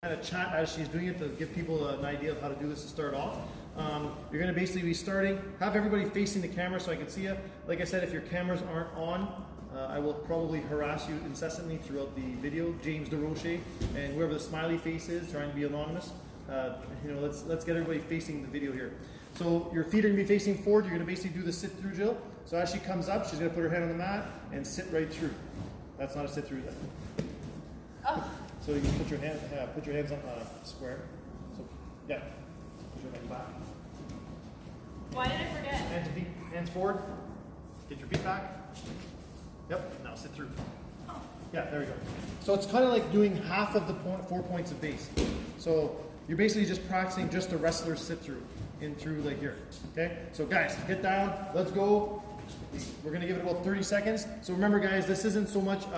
kind of chat as she's doing it to give people an idea of how to do this to start off. You're going to basically be starting, have everybody facing the camera so I can see you. Like I said, if your cameras aren't on, I will probably harass you incessantly throughout the video. James DeRoche and whoever the smiley face is, trying to be anonymous. You know, let's get everybody facing the video here. So your feet are going to be facing forward. You're going to basically do the sit through drill. So as she comes up, she's going to put her hand on the mat and sit right through. That's not a sit through. Oh. So you can put your hands on square. So yeah, put your hand back. Why did I forget? Hands forward. Get your feet back. Yep. Now sit through. Oh. Yeah, there we go. So it's kind of like doing half of the 4 points of base. So you're basically just practicing just a wrestler's sit through in through like here. Okay. So guys, get down. Let's go. We're gonna give it about 30 seconds. So remember, guys, this isn't so much Keep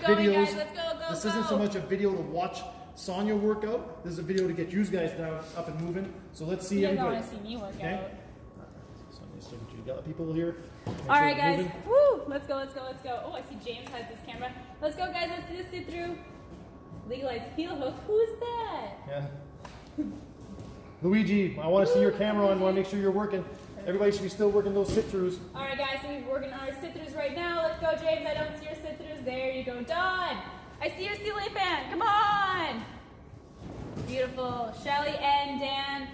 going, videos. guys. Let's go, this isn't so much a video to watch Sonia work out. This is a video to get you guys down, up and moving. So let's see You guys everybody. want to see me work Okay. out. Sonia's talking to you. Got people here. All right, guys. Woo! Let's go. Let's go. Let's go. Oh, I see James has this camera. Let's go, guys. Let's do this sit through. Legalized heel hook. Who's that? Yeah. Luigi, I want to see your camera on. I want to make sure you're working. Everybody should be still working those sit-throughs. All right, guys. So we're working on our sit-throughs right now. Let's go, James. I don't see your sit-throughs. There you go. Dawn. I see your CLA fan. Come on. Beautiful. Shelly and Dan.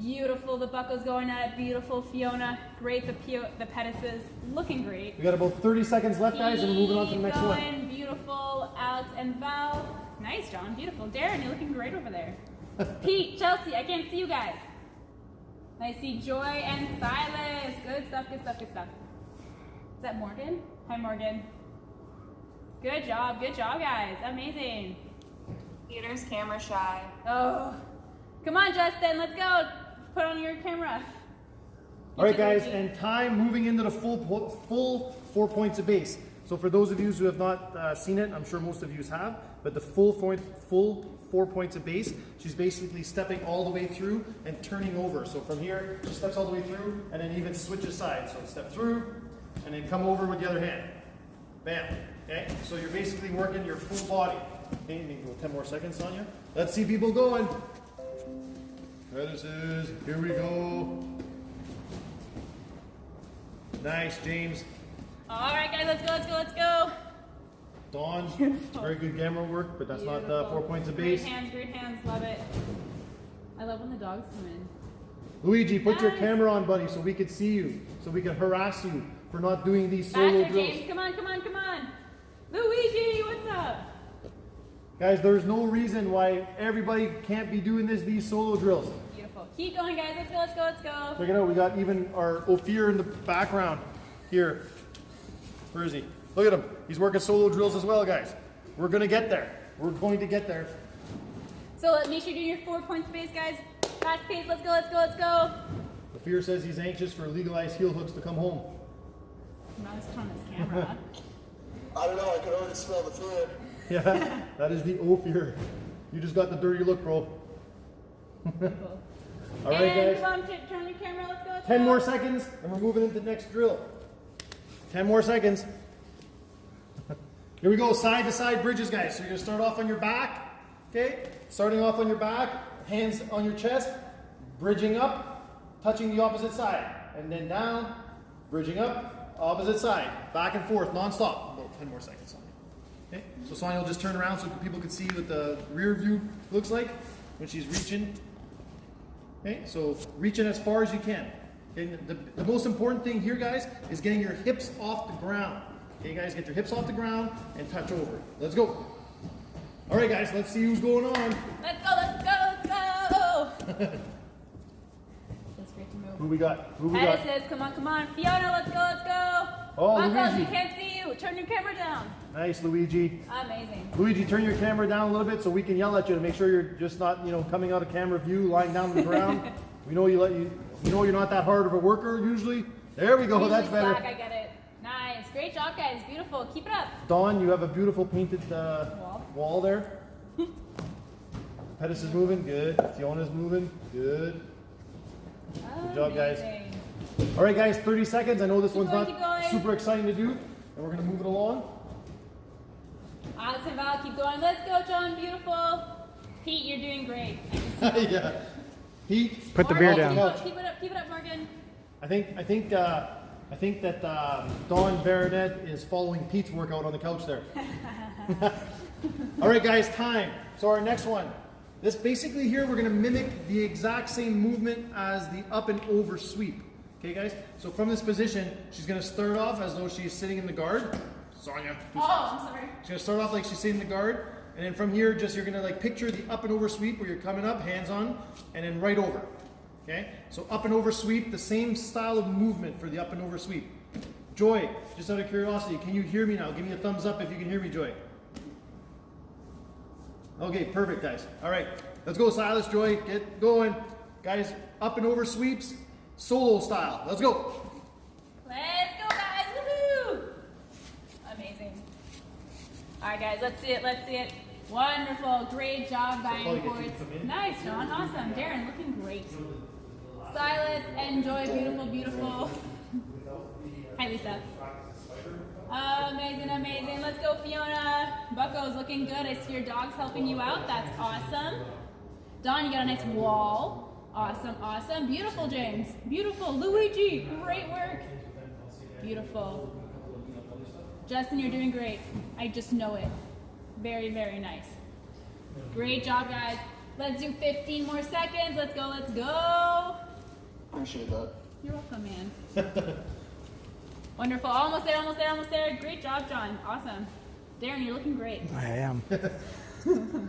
Beautiful. The buckle's going at it. Beautiful. Fiona. Great. The penises. Looking great. We got about 30 seconds left, guys, and we're moving on to the next Keep one. going. Beautiful. Alex and Val. Nice, John. Beautiful. Darren, you're looking great over there. Pete, Chelsea, I can't see you guys. I see Joy and Silas. Good stuff, good stuff, good stuff. Is that Morgan? Hi, Morgan. Good job, guys. Amazing. Peter's camera shy. Oh, come on, Justin, let's go. Put on your camera. All right, guys, and time moving into the full 4 points of base. So for those of you who have not seen it, I'm sure most of you have, but the full 4 points of base, she's basically stepping all the way through and turning over. So from here, she steps all the way through and then even switches sides. So step through and then come over with the other hand. Bam. Okay, so you're basically working your full body. Okay, you can go 10 more seconds, Sonia. Let's see people going. Crevices, here we go. Nice, James. All right, guys, let's go, let's go, let's go. Dawn, very good camera work, but that's not 4 points of base. Great hands, love it. I love when the dogs come in. Luigi, put your camera on, buddy, so we can see you, so we can harass you for not doing these solo Faster, drills. James, come on, come on, come on. Luigi, what's up? Guys, there's no reason why everybody can't be doing these solo drills. Beautiful. Keep going, guys. Let's go, let's go, let's go. Check it out, we got even our Ophir in the background here. Where is he? Look at him. He's working solo drills as well, guys. We're going to get there. We're going to get there. So make sure you do your 4 points base, guys. Fast pace. Let's go, let's go, let's go. Ophir says he's anxious for legalized heel hooks to come home. I'm not on this camera. I don't know, I can already smell the fear. Yeah, that is the Ophir. You just got the dirty look, bro. All right, guys. Come on, turn your camera. Let's go, let's 10 go. more seconds, and we're moving into the next drill. 10 more seconds. Here we go, side to side bridges, guys. So you're gonna start off on your back, okay? Starting off on your back, hands on your chest, bridging up, touching the opposite side, and then down, bridging up, opposite side, back and forth, non-stop. About 10 more seconds, Sonia. Okay, so Sonia will just turn around so people can see what the rear view looks like when she's reaching. Okay, so reaching as far as you can. Okay, the most important thing here, guys, is getting your hips off the ground. Okay, guys, get your hips off the ground and touch over. Let's go. All right, guys, let's see who's going on. Let's go, let's go, let's go. That's great to move. Who we got? Who we got? Edison, come on, come on. Fiona, let's go, let's go. Oh, Buckles, Luigi. we can't see you. Turn your camera down. Nice, Luigi. Amazing. Luigi, turn your camera down a little bit so we can yell at you to make sure you're just not, coming out of camera view, lying down on the ground. We know you know you're not that hard of a worker usually. There we go. Usually That's better. slack, I get it. Nice. Great job, guys. Beautiful. Keep it up. Dawn, you have a beautiful painted wall there. Pettis is moving. Good. Fiona's moving. Good. Good job, guys. Amazing. All right, guys, 30 seconds. I know this one's going, keep not going. super exciting to do, and we're going to move it along. Alex and Val, keep going. Let's go, John. Beautiful. Pete, you're doing great. Yeah. Pete, Put the beer Morgan, down. Keep it up, Morgan. I think that Dawn Baronet is following Pete's workout on the couch there. All right, guys, time. So our next one. This basically here, we're going to mimic the exact same movement as the up and over sweep. Okay, guys? So from this position, she's going to start off as though she's sitting in the guard. Sonia. Oh, I'm sorry. She's going to start off like she's sitting in the guard. And then from here, just you're going to like picture the up and over sweep where you're coming up, hands on, and then right over. Okay? So up and over sweep, the same style of movement for the up and over sweep. Joy, just out of curiosity, can you hear me now? Give me a thumbs up if you can hear me, Joy. Okay, perfect, guys. All right, let's go, Silas, Joy, get going. Guys, up and over sweeps, solo style. Let's go. Let's go, guys. Woohoo! Amazing. All right, guys, let's see it. Wonderful. Great job, probably buying get you to boards. come in. Nice, John. Awesome. Darren, looking great. Silas and Joy, beautiful. Hi, Lisa. Amazing. Let's go, Fiona. Bucko's looking good. I see your dog's helping you out. That's awesome. Dawn, you got a nice wall. Awesome. Beautiful, James. Beautiful. Luigi, great work. Beautiful. Justin, you're doing great. I just know it. Very nice. Great job, guys. Let's do 15 more seconds. Let's go. Appreciate that. You're welcome, man. Wonderful. Almost there. Great job, John. Awesome. Darren, you're looking great. I am.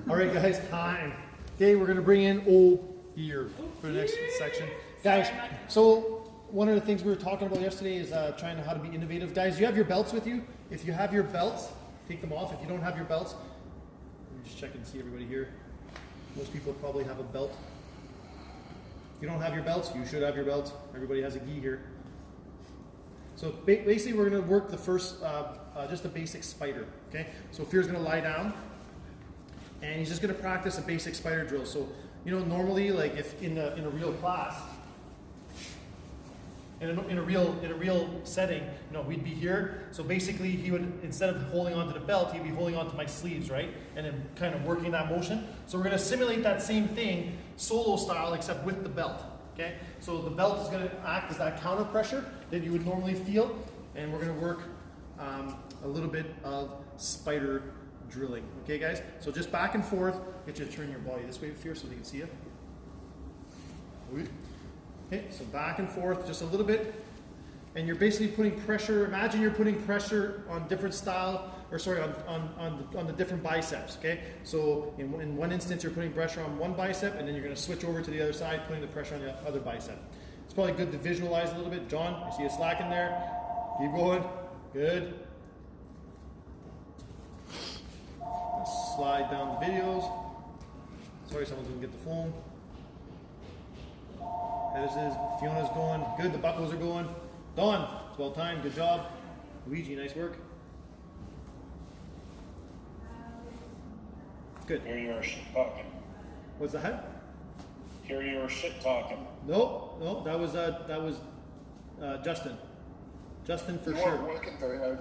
All right, guys, time. Okay, we're going to bring in Ophir for the next section. Guys, so one of the things we were talking about yesterday is trying how to be innovative. Guys, you have your belts with you. If you have your belts, take them off. If you don't have your belts, let me just check and see everybody here. Most people probably have a belt. If you don't have your belts, you should have your belts. Everybody has a gi here. So basically, we're going to work the first, just a basic spider. Okay. So Ophir's going to lie down, and he's just going to practice a basic spider drill. So normally, like if in a real class, in a real setting, we'd be here. So basically, he would, instead of holding onto the belt, he'd be holding onto my sleeves, right? And then kind of working that motion. So we're going to simulate that same thing, solo style, except with the belt. Okay? So the belt is going to act as that counter pressure that you would normally feel, and we're going to work a little bit of spider drilling. Okay, guys? So just back and forth. Get you to turn your body this way, Fear, so they can see you. Okay, so back and forth just a little bit, and you're basically putting pressure. Imagine you're putting pressure on different style, or sorry, on the different biceps. Okay, so in one instance you're putting pressure on one bicep, and then you're going to switch over to the other side, putting the pressure on the other bicep. It's probably good to visualize a little bit. John, I see a slack in there. Keep going. Good. Let's slide down the videos. Sorry, someone's going to get the phone. Fiona's going. Good, the buckles are going. Dawn, it's well timed. Good job. Luigi, nice work. Good. Here you are shit talking. What's that? Here you are shit talking. No, that was Justin. Justin for You sure. weren't working very hard.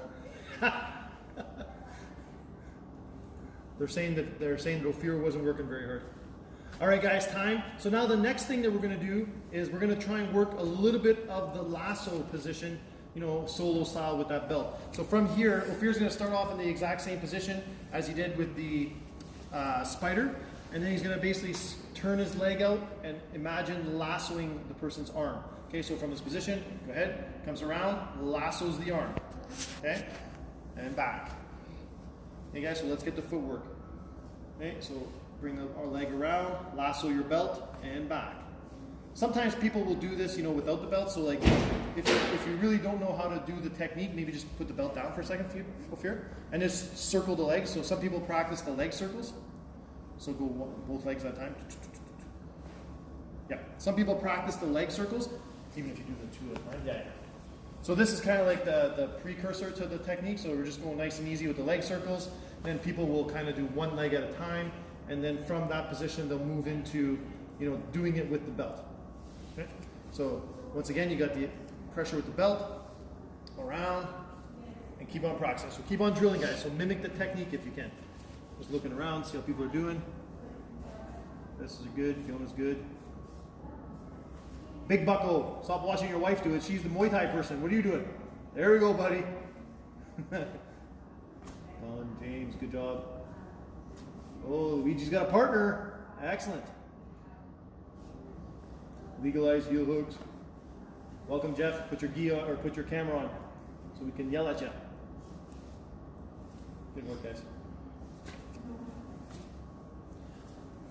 They're saying that Ophir wasn't working very hard. All right, guys, time. So now the next thing that we're going to do is we're going to try and work a little bit of the lasso position, solo style with that belt. So from here, Ophir's going to start off in the exact same position as he did with the spider, and then he's going to basically turn his leg out and imagine lassoing the person's arm. Okay, so from this position, go ahead, comes around, lassos the arm. Okay, and back. Okay, guys, so let's get the footwork. Okay, so bring our leg around, lasso your belt, and back. Sometimes people will do this, without the belt. So like, if you really don't know how to do the technique, maybe just put the belt down for a second, Ophir, and just circle the legs. So some people practice the leg circles. So go both legs at a time. Yeah. Some people practice the leg circles, even if you do the two at a time. Yeah. So this is kind of like the precursor to the technique. So we're just going nice and easy with the leg circles. Then people will kind of do one leg at a time. And then from that position, they'll move into, doing it with the belt. Okay? So once again, you got the pressure with the belt, around, and keep on practicing. So keep on drilling, guys. So mimic the technique if you can. Just looking around, see how people are doing. This is good. Fiona's good. Big Bucko, stop watching your wife do it. She's the Muay Thai person. What are you doing? There we go, buddy. Colin, James, good job. Oh, Luigi's got a partner. Excellent. Legalize heel hooks. Welcome, Jeff. Put your gi on, or put your camera on so we can yell at you. Good work, guys.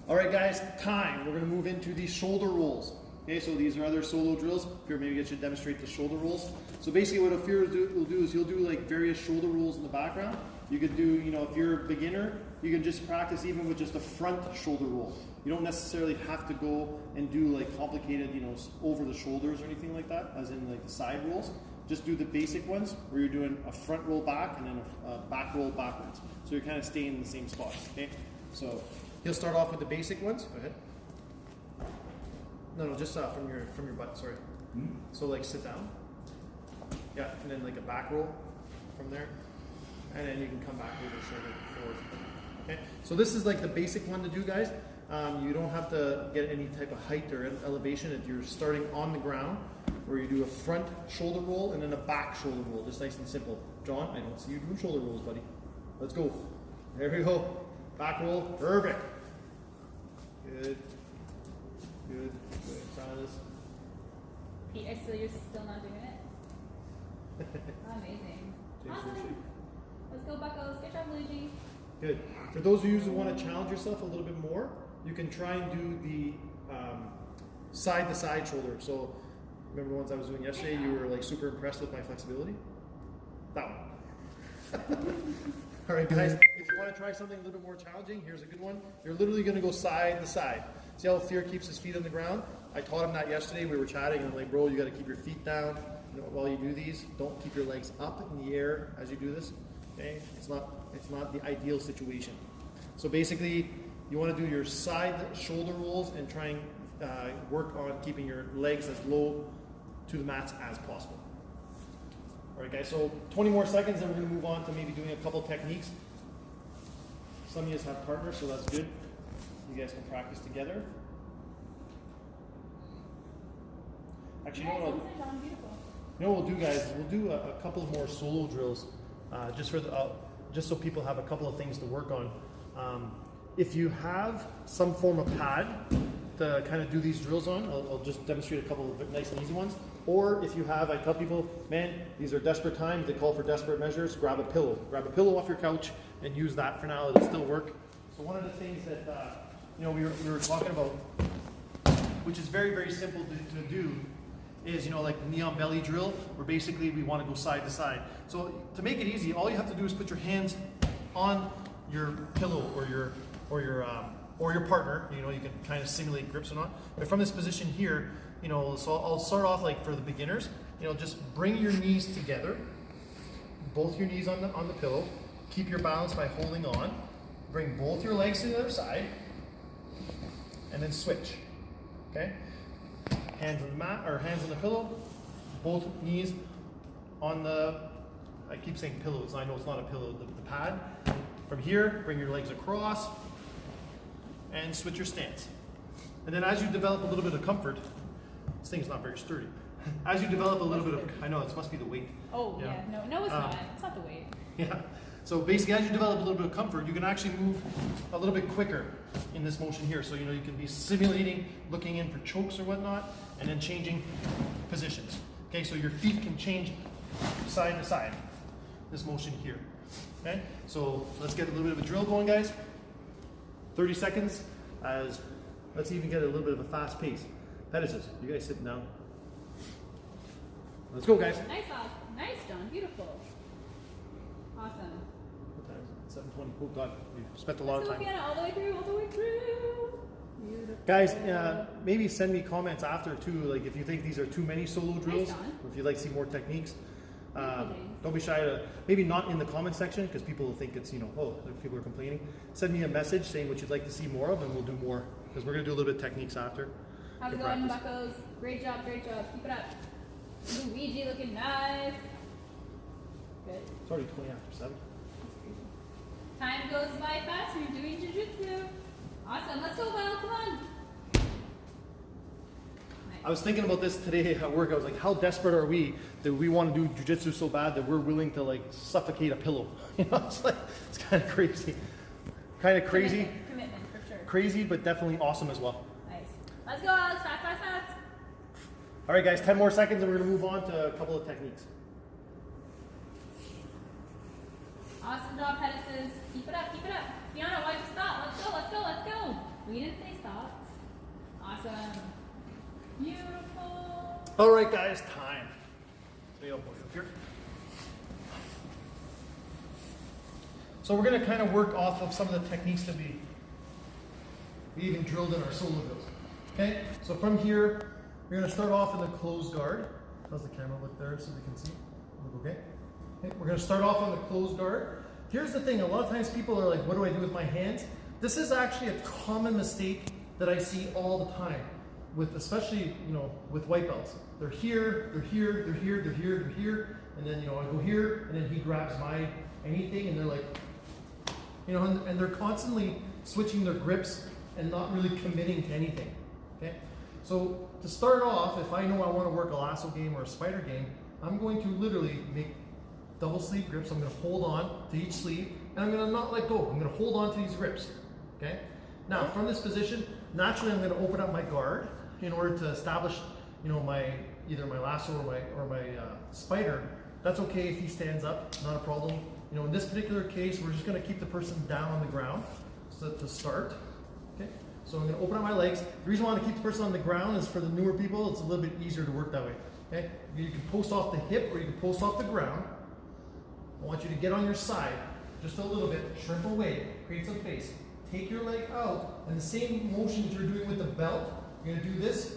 All right, guys, time. We're going to move into the shoulder rolls. Okay, so these are other solo drills. Fear, maybe I should demonstrate the shoulder rolls. So basically what a Fear will do is he'll do like various shoulder rolls in the background. You could do, you know, if you're a beginner, you can just practice even with just a front shoulder roll. You don't necessarily have to go and do like complicated, you know, over the shoulders or anything like that, as in like the side rolls. Just do the basic ones where you're doing a front roll back and then a back roll backwards. So you're kind of staying in the same spot, okay? So he'll start off with the basic ones. Go ahead. No, just from your butt, sorry. So like sit down. Yeah, and then like a back roll from there. And then you can come back over the shoulder forward. Okay, so this is like the basic one to do, guys. You don't have to get any type of height or elevation. If you're starting on the ground, where you do a front shoulder roll and then a back shoulder roll, just nice and simple. John, I don't see you doing shoulder rolls, buddy. Let's go. There we go. Back roll, perfect. Good. Good. Good. Silas. Pete, I still, you're still not doing it? Amazing. Awesome. Let's go, Buckos. Good job, Luigi. Good. For those of you who want to challenge yourself a little bit more, you can try and do the side-to-side shoulder. So, remember the ones I was doing yesterday? You were like super impressed with my flexibility? That one. All right, guys. If you want to try something a little bit more challenging, here's a good one. You're literally going to go side to side. See how Fear keeps his feet on the ground? I taught him that yesterday. We were chatting, and I'm like, bro, you got to keep your feet down while you do these. Don't keep your legs up in the air as you do this. Okay, it's not the ideal situation. So basically, you want to do your side shoulder rolls and try and work on keeping your legs as low to the mats as possible. All right, guys. So 20 more seconds, and we're going to move on to maybe doing a couple techniques. Some of you have partners, so that's good. You guys can practice together. Actually, you know what we'll do, guys? We'll do a couple of more solo drills. Just so people have a couple of things to work on. If you have some form of pad to kind of do these drills on, I'll just demonstrate a couple of nice and easy ones. Or if you have, I tell people, man, these are desperate times, they call for desperate measures, grab a pillow. Grab a pillow off your couch and use that for now, it'll still work. So one of the things that we were talking about, which is very, very simple to do, is, like the knee on belly drill, where basically we want to go side to side. So to make it easy, all you have to do is put your hands on your pillow or your partner. You can kind of simulate grips or not. But from this position here, so I'll start off like for the beginners. Just bring your knees together, both your knees on the pillow. Keep your balance by holding on. Bring both your legs to the other side, and then switch. Okay. Hands on the mat, or hands on the pillow, both knees on the, I keep saying pillows, I know it's not a pillow, the pad. From here, bring your legs across, and switch your stance. And then as you develop a little bit of comfort, this thing's not very sturdy. As you develop a little bit of, I know, it must be the weight. Oh, yeah, no, it's not. It's not the weight. Yeah. So basically, as you develop a little bit of comfort, you can actually move a little bit quicker in this motion here. So, you can be simulating, looking in for chokes or whatnot, and then changing positions. Okay, so your feet can change side to side, this motion here. Okay, so let's get a little bit of a drill going, guys. 30 seconds, let's even get a little bit of a fast pace. Pedicles, you guys sitting down. Let's go, guys. Nice, nice, John, beautiful. Awesome. What time is it? 7:20. Oh God, we spent a lot of time. All the way through. Beautiful. Guys, maybe send me comments after too, like if you think these are too many solo drills, or if you'd like to see more techniques. Don't be shy to, maybe not in the comment section, because people will think it's, people are complaining. Send me a message saying what you'd like to see more of, and we'll do more, because we're going to do a little bit of techniques after. How's it going, Buckos? Great job. Keep it up. Luigi looking nice. Good. It's already 20 after 7. Time goes by fast when you're doing jiu-jitsu. Awesome. Let's go, Val. Come on. I was thinking about this today at work. I was like, how desperate are we that we want to do jujitsu so bad that we're willing to like suffocate a pillow? You know, it's like, it's kind of crazy. Kind of crazy. Commitment, for sure. Crazy, but definitely awesome as well. Nice. Let's go, Alex. Fast, fast, fast. All right, guys, 10 more seconds and we're going to move on to a couple of techniques. Awesome job, Pettis. Keep it up, keep it up. Fiona, why'd you stop? Let's go, let's go, let's go. We didn't say stop. Awesome. Beautiful. All right, guys, time. Stay up here. So we're going to kind of work off of some of the techniques that we even drilled in our solo drills. Okay, so from here, we're going to start off in the closed guard. How's the camera look there so we can see? Look okay? Okay, we're going to start off on the closed guard. Here's the thing, a lot of times people are like, what do I do with my hands? This is actually a common mistake that I see all the time, with especially, you know, with white belts. They're here, they're here, they're here, they're here, they're here, and then, you know, I go here, and then he grabs my anything, and they're like, you know, and they're constantly switching their grips and not really committing to anything, okay? So to start off, if I know I want to work a lasso game or a spider game, I'm going to literally make double sleeve grips. I'm going to hold on to each sleeve, and I'm going to not let go. I'm going to hold on to these grips, okay? Now, from this position, naturally I'm going to open up my guard in order to establish, you know, either my lasso or my spider. That's okay if he stands up, not a problem. You know, in this particular case, we're just going to keep the person down on the ground to start, okay? So I'm going to open up my legs. The reason I want to keep the person on the ground is for the newer people, it's a little bit easier to work that way, okay? You can post off the hip or you can post off the ground. I want you to get on your side, just a little bit, shrimp away, create some space. Take your leg out, and the same motions you're doing with the belt, you're going to do this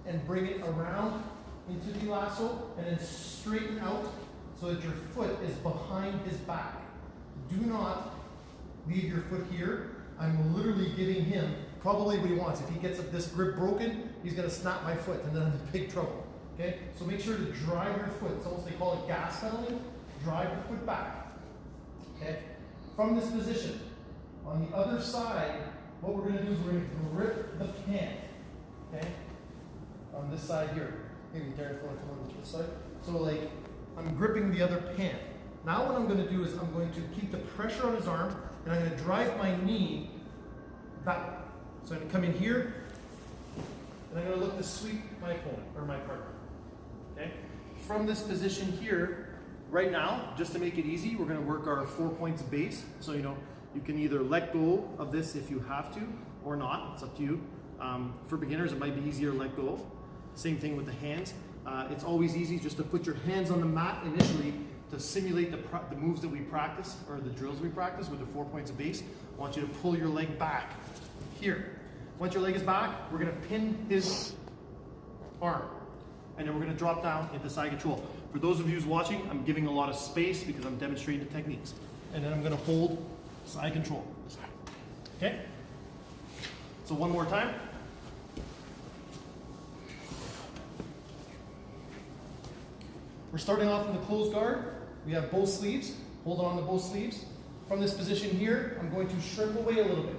and bring it around into the lasso and then straighten out so that your foot is behind his back. Do not leave your foot here. I'm literally giving him probably what he wants. If he gets this grip broken, he's going to snap my foot and then I'm in big trouble. Okay? So make sure to drive your foot. It's almost, they call it gas pedaling. Drive your foot back. Okay? From this position, on the other side, what we're going to do is we're going to grip the pant. Okay? On this side here. Maybe Darren, if you want to come over to this side. So like, I'm gripping the other pant. Now what I'm going to do is I'm going to keep the pressure on his arm and I'm going to drive my knee back. So I'm going to come in here and I'm going to look to sweep my opponent or my partner. Okay? From this position here, right now, just to make it easy, we're going to work our 4 points base. So, you know, you can either let go of this if you have to or not. It's up to you. For beginners, it might be easier to let go. Same thing with the hands. It's always easy just to put your hands on the mat initially to simulate the moves that we practice or the drills we practice with the 4 points of base. I want you to pull your leg back here. Once your leg is back, we're going to pin his arm. And then we're going to drop down into side control. For those of you who's watching, I'm giving a lot of space because I'm demonstrating the techniques. And then I'm going to hold side control. Okay? So one more time. We're starting off in the closed guard. We have both sleeves. Hold on to both sleeves. From this position here, I'm going to shrimp away a little bit.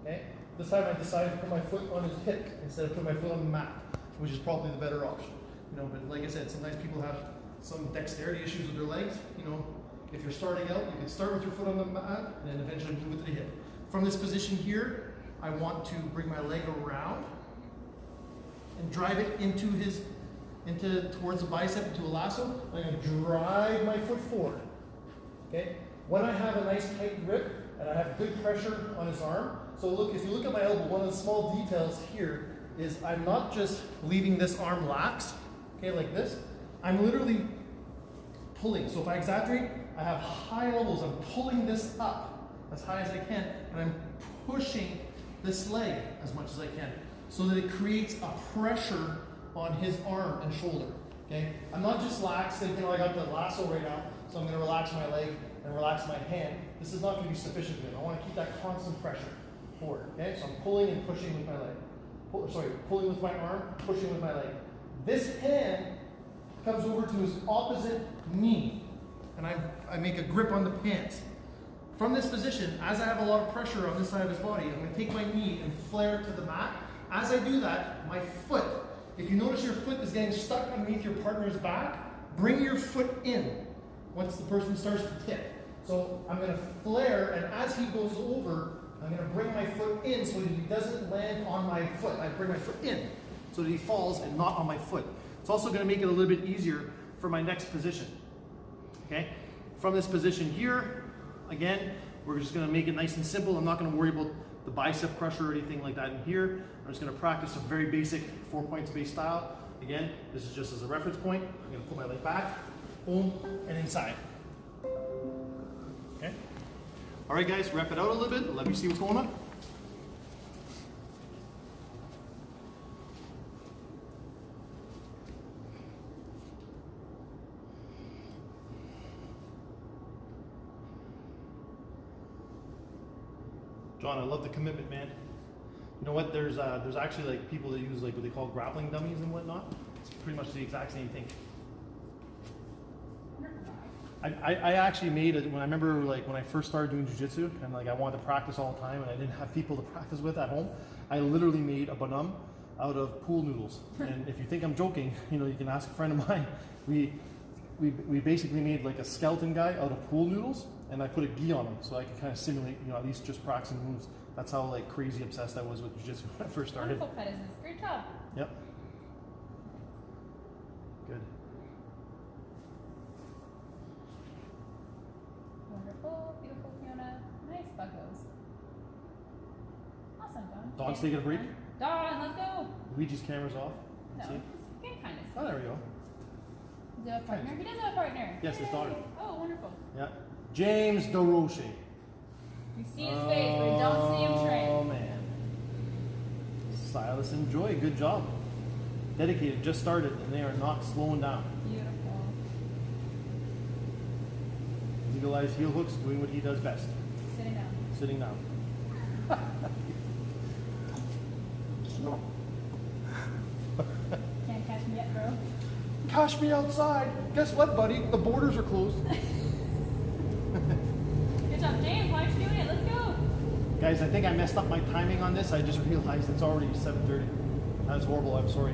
Okay? This time I decided to put my foot on his hip instead of putting my foot on the mat, which is probably the better option. You know, but like I said, sometimes people have some dexterity issues with their legs. You know, if you're starting out, you can start with your foot on the mat and then eventually move it to the hip. From this position here, I want to bring my leg around and drive it towards the bicep, into a lasso. I'm going to drive my foot forward. Okay? When I have a nice tight grip and I have good pressure on his arm, so look, if you look at my elbow, one of the small details here is I'm not just leaving this arm lax, okay, like this. I'm literally pulling. So if I exaggerate, I have high elbows. I'm pulling this up as high as I can, and I'm pushing this leg as much as I can so that it creates a pressure on his arm and shoulder. Okay? I'm not just lax thinking, oh, I got the lasso right now, so I'm going to relax my leg and relax my hand. This is not going to be sufficient for me. I want to keep that constant pressure forward. Okay? So I'm pulling and pushing with my leg. Pulling with my arm, pushing with my leg. This hand comes over to his opposite knee, and I make a grip on the pants. From this position, as I have a lot of pressure on this side of his body, I'm going to take my knee and flare to the mat. As I do that, my foot if you notice your foot is getting stuck underneath your partner's back, bring your foot in once the person starts to tip. So I'm going to flare, and as he goes over, I'm going to bring my foot in so that he doesn't land on my foot. I bring my foot in so that he falls and not on my foot. It's also going to make it a little bit easier for my next position. Okay? From this position here, again, we're just going to make it nice and simple. I'm not going to worry about the bicep crusher or anything like that in here. I'm just going to practice a very basic 4 point space style. Again, this is just as a reference point. I'm going to put my leg back, boom, and inside. Okay? All right, guys, wrap it out a little bit. Let me see what's going on. John, I love the commitment, man. You know what? There's actually like people that use like what they call grappling dummies and whatnot. It's pretty much the exact same thing. I actually made it when I remember like when I first started doing jiu-jitsu and like I wanted to practice all the time and I didn't have people to practice with at home. I literally made a banum out of pool noodles. And if you think I'm joking, you know, you can ask a friend of mine. We basically made like a skeleton guy out of pool noodles, and I put a gi on him so I could kind of simulate, you know, at least just practicing moves. That's how like crazy obsessed I was with jiu-jitsu when I first started. Wonderful, Pettis. Great job. Yep. Good. Wonderful, beautiful, Fiona. Nice, buggos. Awesome, Don. Dawn's Okay. taking a break. Dawn, let's go. Luigi's camera's off. No, See? it's getting kind of Oh, there we go. Does he have a partner? He does have a partner. Yes, his Yay. daughter. Oh, wonderful. Yeah. James DeRoche. We see his face, but we don't see him Oh train. man. Silas and Joy, good job. Dedicated, just started, and they are not slowing down. Beautiful. Legalized heel hooks, doing what he does best. Sitting down. Sitting down. Can't catch me yet, bro. Cash me outside. Guess what, buddy? The borders are closed. Good job, James. Why aren't you doing it? Let's go. Guys, I think I messed up my timing on this. I just realized it's already 7:30. That's horrible. I'm sorry.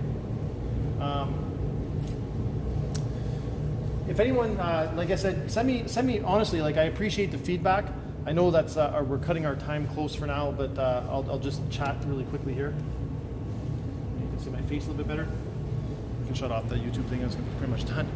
If anyone, like I said, send me honestly. Like I appreciate the feedback. I know that's we're cutting our time close for now, but I'll just chat really quickly here. You can see my face a little bit better. You can shut off the YouTube thing. It's pretty much done.